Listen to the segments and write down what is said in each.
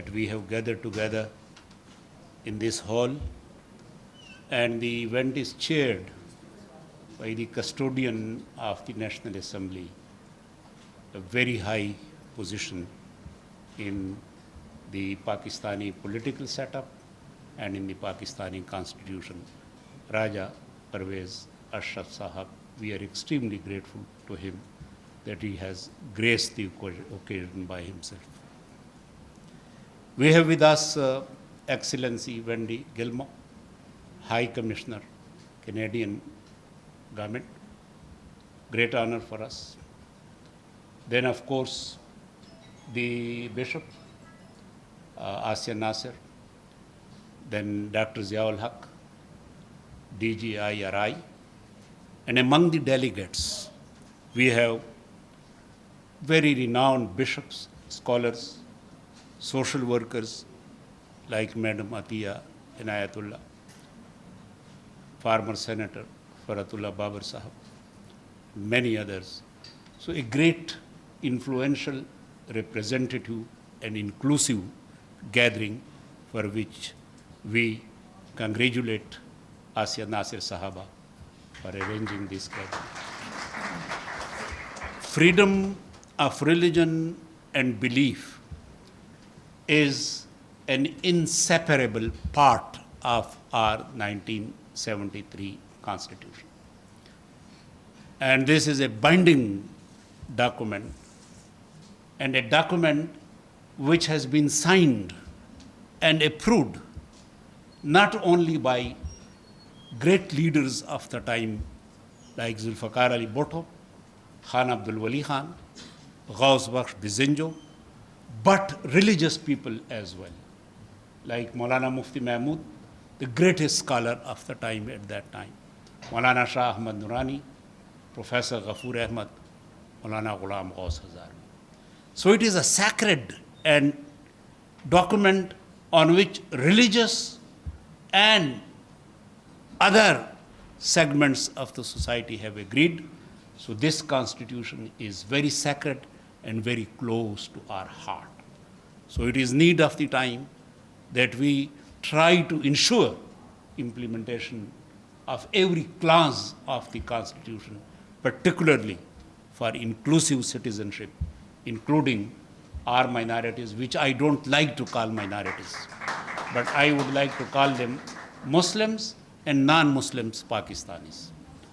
that we have gathered together in this hall, and the event is chaired by the custodian of the National Assembly, a very high position in the Pakistani political setup and in the Pakistani constitution, Raja Parvez Ashraf Sahab. We are extremely grateful to him that he has graced the occasion by himself. We have with us Excellency Wendy Gilmore, High Commissioner, Canadian Government. Great honor for us. Then, of course, the Bishop, Asya Nasir, then Dr. Ziaul Haq, DGIRI, and among the delegates, we have very renowned bishops, scholars, social workers like Madam Atiya Inayatullah, former Senator Faratullah Babar Sahab, many others. So a great influential, representative and inclusive gathering for which we congratulate Asya Nasir Sahaba for arranging this gathering. Freedom of religion and belief is an inseparable part of our 1973 Constitution. And this is a binding document, and a document which has been signed and approved not only by great leaders of the time like Zulfikar Ali Bhutto, Khan Abdul Wali Khan, Ghaus Bakhsh Bizinjo, but religious people as well, like Maulana Mufti Mahmud, the greatest scholar of the time at that time, Maulana Shah Ahmad Nurani, Professor Ghafoor Ahmad, Maulana Ghulam Ghaus Hazar. So it is a sacred and document on which religious and other segments of the society have agreed. So this constitution is very sacred and very close to our heart. So it is need of the time that we try to ensure implementation of every clause of the constitution, particularly for inclusive citizenship, including our minorities, which I don't like to call minorities, but I would like to call them Muslims and non-Muslims Pakistanis,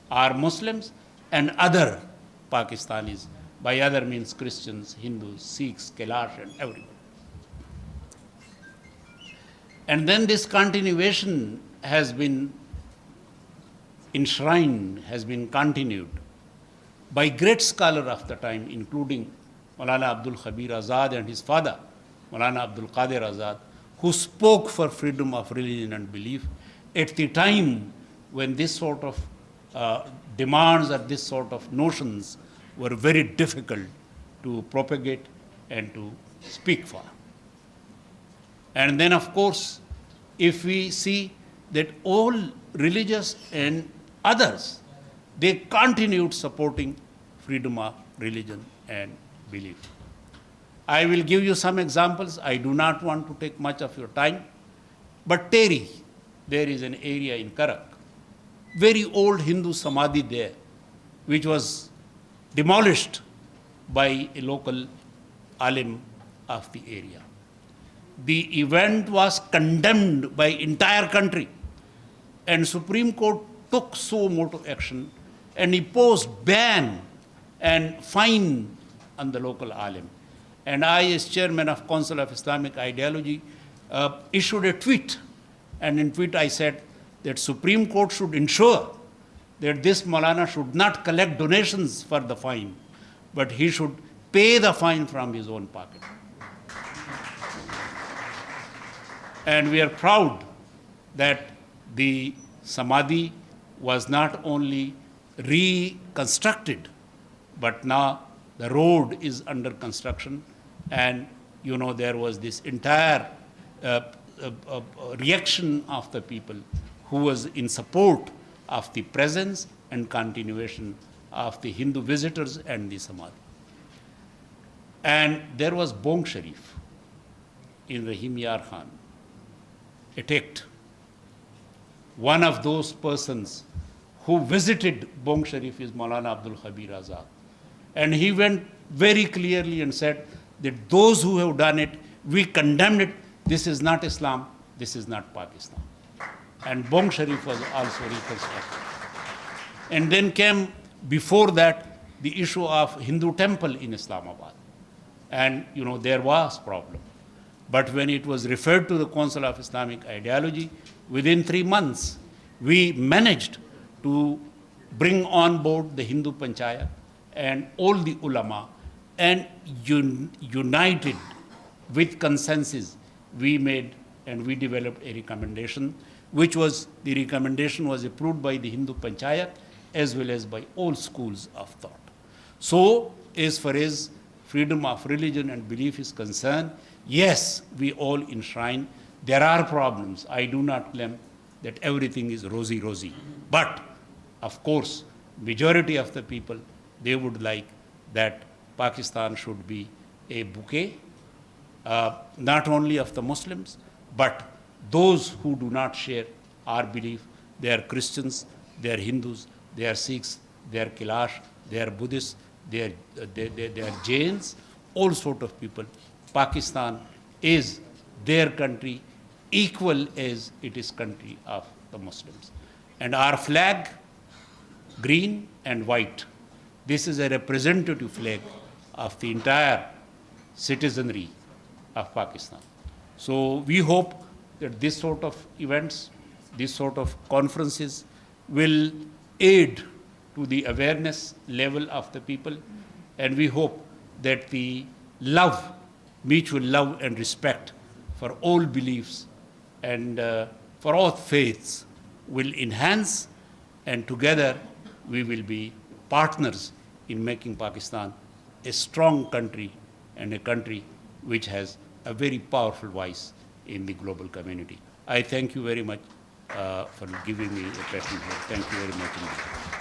are Muslims and other Pakistanis, by other means Christians, Hindus, Sikhs, Kailash, and everyone. And then this continuation has been enshrined, has been continued by great scholars of the time, including Maulana Abdul Khabir Azad and his father, Maulana Abdul Qadir Azad, who spoke for freedom of religion and belief at the time when this sort of demands or this sort of notions were very difficult to propagate and to speak for. And then, of course, if we see that all religious and others, they continued supporting freedom of religion and belief. I will give you some examples. I do not want to take much of your time. But Teri, there is an area in Karak, very old Hindu samadhi there, which was demolished by a local alim of the area. The event was condemned by entire country, and Supreme Court took suo motu action and imposed ban and fine on the local alim. And I, as chairman of Council of Islamic Ideology, issued a tweet. And in tweet I said that Supreme Court should ensure that this Maulana should not collect donations for the fine, but he should pay the fine from his own pocket. And we are proud that the Samadhi was not only reconstructed, but now the road is under construction, and you know there was this entire reaction of the people who was in support of the presence and continuation of the Hindu visitors and the Samadhi. And there was Bong Sharif. in Rahim Yar Khan attacked one of those persons who visited Bong Sharif is Maulana Abdul Khabir Azad. And he went very clearly and said that those who have done it, we condemn it. This is not Islam. This is not Pakistan. And Bong Sharif was also reconstructed. And then came before that the issue of Hindu temple in Islamabad. And there was problem. But when it was referred to the Council of Islamic Ideology, within 3 months, we managed to bring on board the Hindu Panchayat and all the ulama, and united with consensus, we made and we developed a recommendation, the recommendation was approved by the Hindu Panchayat as well as by all schools of thought. So, as far as freedom of religion and belief is concerned, yes, we all enshrine. There are problems. I do not claim that everything is rosy. But, of course, majority of the people, they would like that Pakistan should be a bouquet, not only of the Muslims, but those who do not share our belief. They are Christians, they are Hindus, they are Sikhs, they are Kailash, they are Buddhists, they are Jains, all sort of people. Pakistan is their country, equal as it is country of the Muslims. And our flag, green and white, this is a representative flag of the entire citizenry of Pakistan. So we hope that this sort of events, this sort of conferences will aid to the awareness level of the people, and we hope that the love, mutual love and respect for all beliefs and for all faiths will enhance, and together we will be partners in making Pakistan a strong country and a country which has a very powerful voice in the global community. I thank you very much for giving me a platform here. Thank you very much indeed.